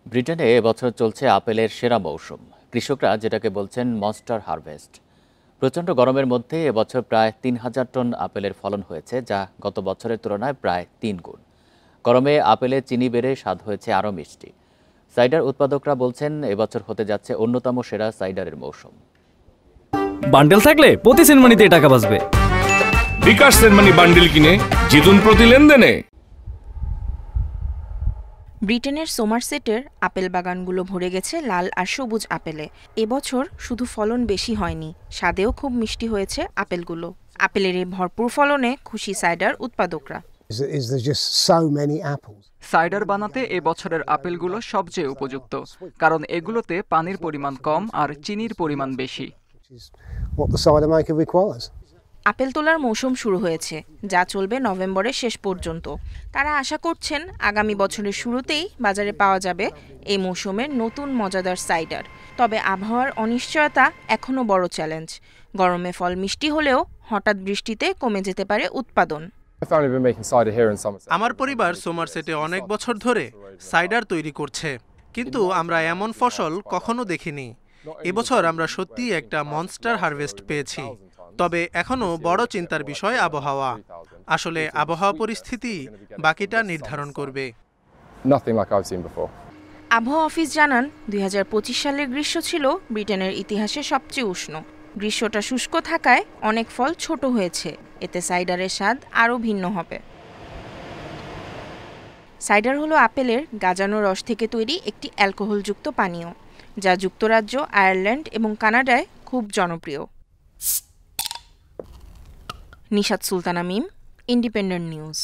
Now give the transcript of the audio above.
ব্রিটেনে এবছর চলছে আপেলের সেরা মৌসুম। কৃষকরা যেটাকে বলছেন মনস্টার হারভেস্ট। প্রচণ্ড গরমের মধ্যে এবছর প্রায় ৩,০০০ টন আপেলের ফলন হয়েছে, যা গত বছরের তুলনায় প্রায় ৩ গুণ। গরমে আপেলে চিনি বেড়ে স্বাদ হয়েছে আরও মিষ্টি। সাইডার উৎপাদকরা বলছেন এবছর হতে যাচ্ছে অন্যতম সেরা সাইডারের মৌসুম। বান্ডেল থাকলে প্রতি সেনমানিতে টাকা বাঁচবে। বিকাশ সেনমানি বান্ডেল কিনে জিতুন প্রতি লেনদেনে। ব্রিটেনের সোমারসেটের আপেল বাগানগুলো ভরে গেছে লাল আর সবুজ আপেলে। এবছর শুধু ফলন বেশি হয়নি, স্বাদেও খুব মিষ্টি হয়েছে আপেলগুলো। আপেলের এই ভরপুর ফলনে খুশি সাইডার উৎপাদকরা। সাইডার বানাতে এবছরের আপেলগুলো সবচেয়ে উপযুক্ত, কারণ এগুলোতে পানির পরিমাণ কম আর চিনির পরিমাণ বেশি। আপেল তোলার মৌসুম শুরু হয়েছে, যা চলবে নভেম্বরের শেষ পর্যন্ত। তারা আশা করছেন আগামী বছরের শুরুতেই বাজারে পাওয়া যাবে এই মৌসুমের নতুন মজাদার সাইডার। তবে আবহাওয়ার অনিশ্চয়তা এখনও বড় চ্যালেঞ্জ। গরমে ফল মিষ্টি হলেও হঠাৎ বৃষ্টিতে কমে যেতে পারে উৎপাদন। আমার পরিবার সোমারসেটে অনেক বছর ধরে সাইডার তৈরি করছে, কিন্তু আমরা এমন ফসল কখনো দেখিনি। এবছর আমরা সত্যিই একটা মনস্টার হারভেস্ট পেয়েছি। তবে এখনো বড় চিন্তার বিষয় আবহাওয়া। আসলে আবহাওয়া পরিস্থিতি বাকিটা নির্ধারণ করবে। আবহাওয়া অফিস জানান ২০২৫ সালের গ্রীষ্ম ছিল ব্রিটেনের ইতিহাসে সবচেয়ে উষ্ণ। গ্রীষ্মটা শুষ্ক থাকায় অনেক ফল ছোট হয়েছে, এতে সাইডারের স্বাদ আরও ভিন্ন হবে। সাইডার হলো আপেলের গাজানো রস থেকে তৈরি একটি অ্যালকোহলযুক্ত পানীয়, যা যুক্তরাজ্য, আয়ারল্যান্ড এবং কানাডায় খুব জনপ্রিয়। নিশাত সুলতানা মিম, ইন্ডিপেন্ডেন্ট নিউজ।